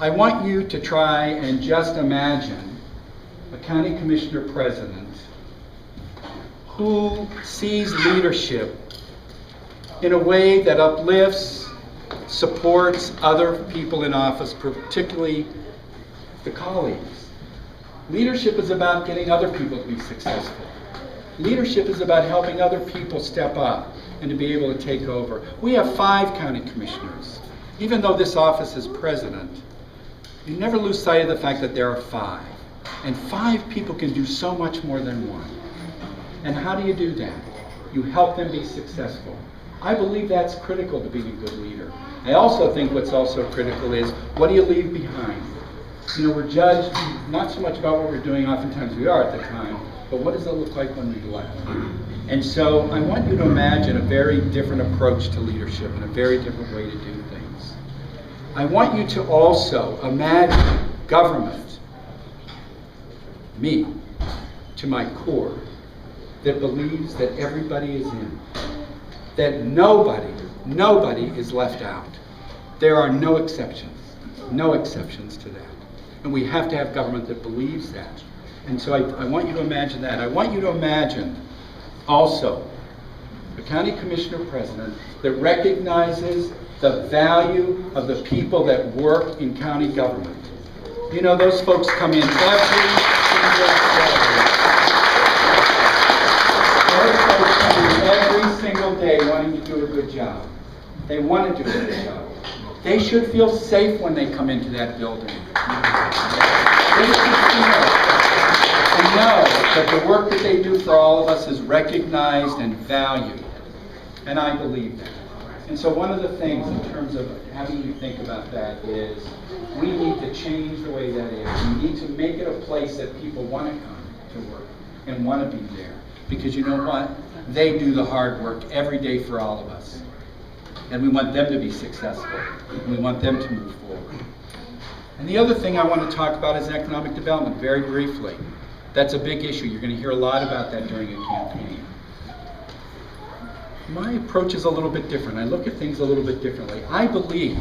I want you to try and just imagine a county commissioner president who sees leadership in a way that uplifts, supports other people in office, particularly the colleagues. Leadership is about getting other people to be successful. Leadership is about helping other people step up and to be able to take over. We have 5 county commissioners. Even though this office is president, you never lose sight of the fact that there are 5. And 5 people can do so much more than 1. And how do you do that? You help them be successful. I believe that's critical to being a good leader. I also think what's also critical is, what do you leave behind? You know, we're judged not so much about what we're doing, oftentimes we are at the time, but what does it look like when we left? And so I want you to imagine a very different approach to leadership and a very different way to do things. I want you to also imagine government, me, to my core, that believes that everybody is in, that nobody is left out. There are no exceptions to that. And we have to have government that believes that. And so I want you to imagine that. I want you to imagine also a county commissioner president that recognizes the value of the people that work in county government. You know, those folks come in every single day. Those folks come in every single day wanting to do a good job. They want to do a good job. They should feel safe when they come into that building. They should feel and know that the work that they do for all of us is recognized and valued. And I believe that. And so one of the things in terms of having you think about that is we need to change the way that is. We need to make it a place that people want to come to work and want to be there. Because you know what? They do the hard work every day for all of us. And we want them to be successful. And we want them to move forward. And the other thing I want to talk about is economic development, very briefly. That's a big issue. You're going to hear a lot about that during a campaign. My approach is a little bit different. I look at things a little bit differently. I believe,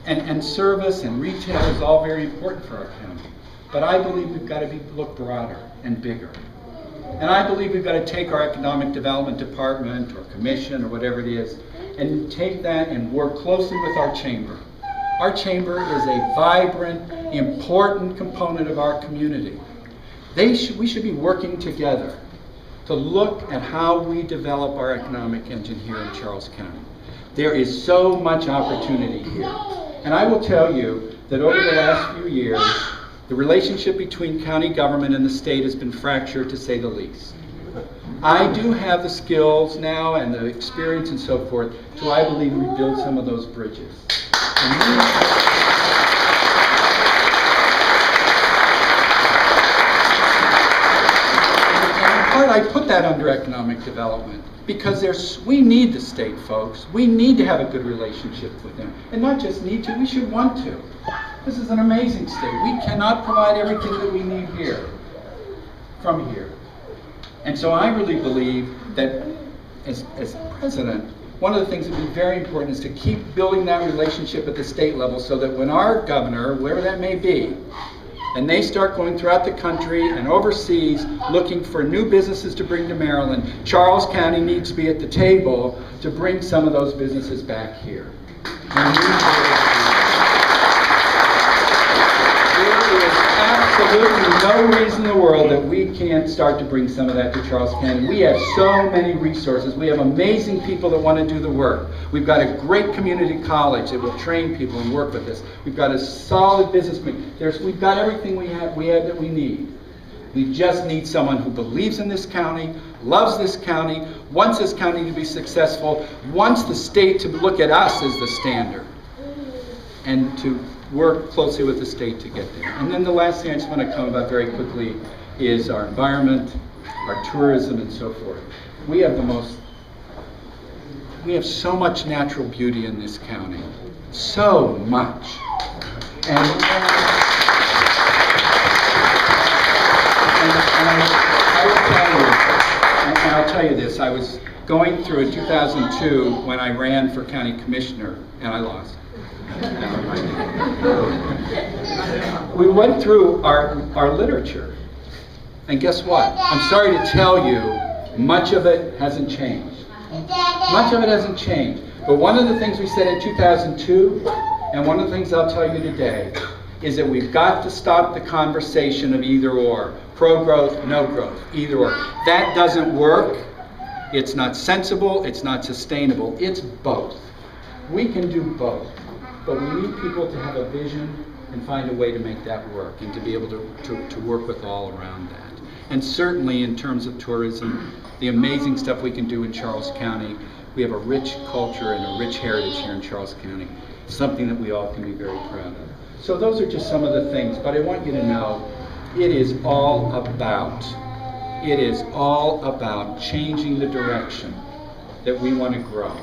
and service and retail is all very important for our county, but I believe we've got to look broader and bigger. And I believe we've got to take our economic development department or commission or whatever it is and take that and work closely with our chamber. Our chamber is a vibrant, important component of our community. We should be working together to look at how we develop our economic engine here in Charles County. There is so much opportunity here. And I will tell you that over the last few years, the relationship between county government and the state has been fractured, to say the least. I do have the skills now and the experience and so forth to, I believe, rebuild some of those bridges. I put that under economic development because we need the state, folks. We need to have a good relationship with them. And not just need to, we should want to. This is an amazing state. We cannot provide everything that we need here, from here. And so I really believe that as president, one of the things that would be very important is to keep building that relationship at the state level so that when our governor, wherever that may be, and they start going throughout the country and overseas looking for new businesses to bring to Maryland, Charles County needs to be at the table to bring some of those businesses back here. There is absolutely no reason in the world that we can't start to bring some of that to Charles County. We have so many resources. We have amazing people that want to do the work. We've got a great community college that will train people and work with us. We've got a solid business community. We've got everything we have that we need. We just need someone who believes in this county, loves this county, wants this county to be successful, wants the state to look at us as the standard, and to work closely with the state to get there. And then the last thing I just want to come about very quickly is our environment, our tourism, and so forth. We have so much natural beauty in this county. So much. And I will tell you, and I'll tell you this. I was going through in 2002 when I ran for county commissioner, and I lost. We went through our literature, and guess what? I'm sorry to tell you, much of it hasn't changed. Much of it hasn't changed. But one of the things we said in 2002, and one of the things I'll tell you today, is that we've got to stop the conversation of either or. Pro-growth, no growth, either or. That doesn't work. It's not sensible, it's not sustainable. It's both. We can do both. But we need people to have a vision and find a way to make that work and to be able to work with all around that. And certainly in terms of tourism, the amazing stuff we can do in Charles County. We have a rich culture and a rich heritage here in Charles County, something that we all can be very proud of. So those are just some of the things, but I want you to know it is all about changing the direction that we want to grow.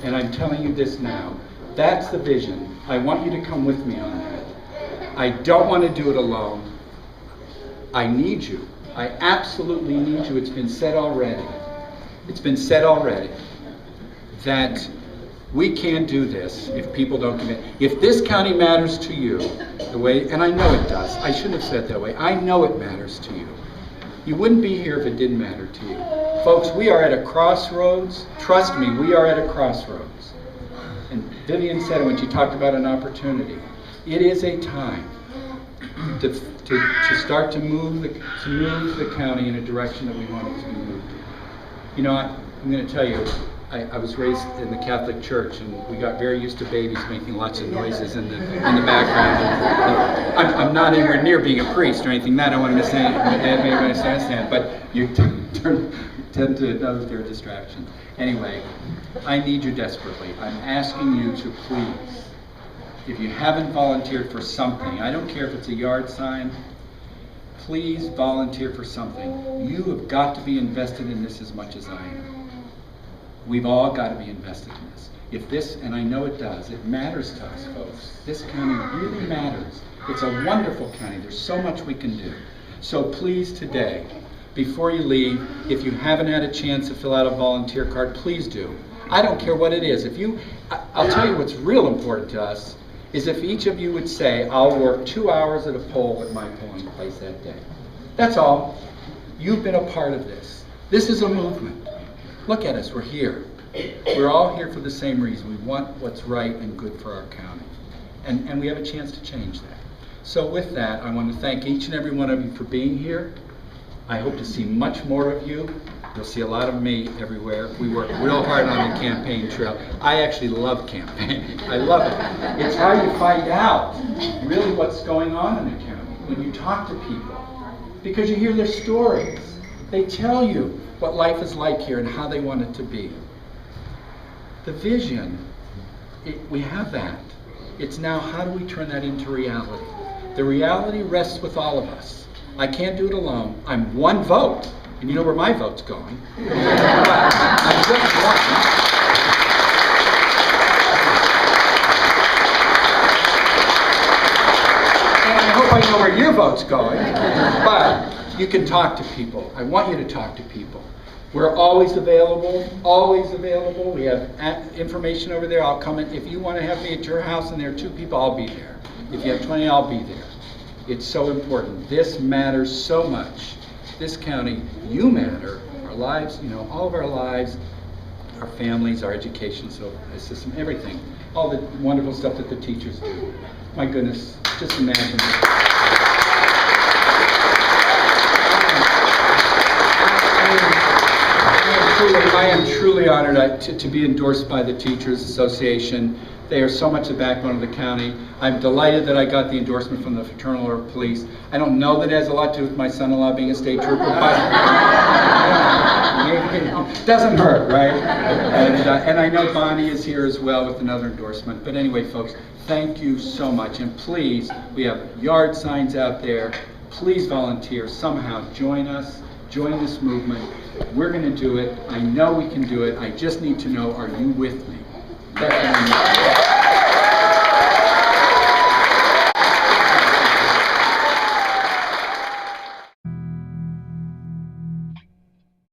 And I'm telling you this now, that's the vision. I want you to come with me on that. I don't want to do it alone. I need you. I absolutely need you. It's been said already. It's been said already that we can't do this if people don't commit. If this county matters to you, the way, and I know it does. I shouldn't have said it that way. I know it matters to you. You wouldn't be here if it didn't matter to you. Folks, we are at a crossroads. Trust me, we are at a crossroads. And Vivian said it when she talked about an opportunity. It is a time to start to move the county in a direction that we want it to be moved in. You know, I'm going to tell you, I was raised in the Catholic Church, and we got very used to babies making lots of noises in the background. I'm not anywhere near being a priest or anything. That I want to say, understand, but you tend to know that they're a distraction. Anyway, I need you desperately. I'm asking you to please, if you haven't volunteered for something, I don't care if it's a yard sign, please volunteer for something. You have got to be invested in this as much as I am. We've all got to be invested in this. If this, and I know it does, it matters to us, folks. This county really matters. It's a wonderful county. There's so much we can do. So please today, before you leave, if you haven't had a chance to fill out a volunteer card, please do. I don't care what it is. I'll tell you what's real important to us is if each of you would say, I'll work 2 hours at a poll at my polling place that day. That's all. You've been a part of this. This is a movement. Look at us, we're here. We're all here for the same reason. We want what's right and good for our county. And we have a chance to change that. So with that, I want to thank each and every one of you for being here. I hope to see much more of you. You'll see a lot of me everywhere. We work real hard on the campaign trail. I actually love campaigning. I love it. It's how you find out really what's going on in the county when you talk to people. Because you hear their stories. They tell you what life is like here and how they want it to be. The vision, we have that. It's now how do we turn that into reality? The reality rests with all of us. I can't do it alone. I'm one vote, and you know where my vote's going. But I'm just one. And I hope I know where your vote's going. But you can talk to people. I want you to talk to people. We're always available, always available. We have information over there. I'll come in. If you want to have me at your house and there are 2 people, I'll be there. If you have 20, I'll be there. It's so important. This matters so much. This county, you matter. Our lives, you know, all of our lives, our families, our education, so the system, everything. All the wonderful stuff that the teachers do. My goodness, just imagine it. I am truly honored to be endorsed by the Teachers Association. They are so much the backbone of the county. I'm delighted that I got the endorsement from the Fraternal Order of Police. I don't know that it has a lot to do with my son-in-law being a state trooper, but it doesn't hurt, right? And I know Bonnie is here as well with another endorsement. But anyway, folks, thank you so much. And please, we have yard signs out there. Please volunteer. Somehow join us. Join this movement. We're going to do it. I know we can do it. I just need to know, are you with me? That's what I need.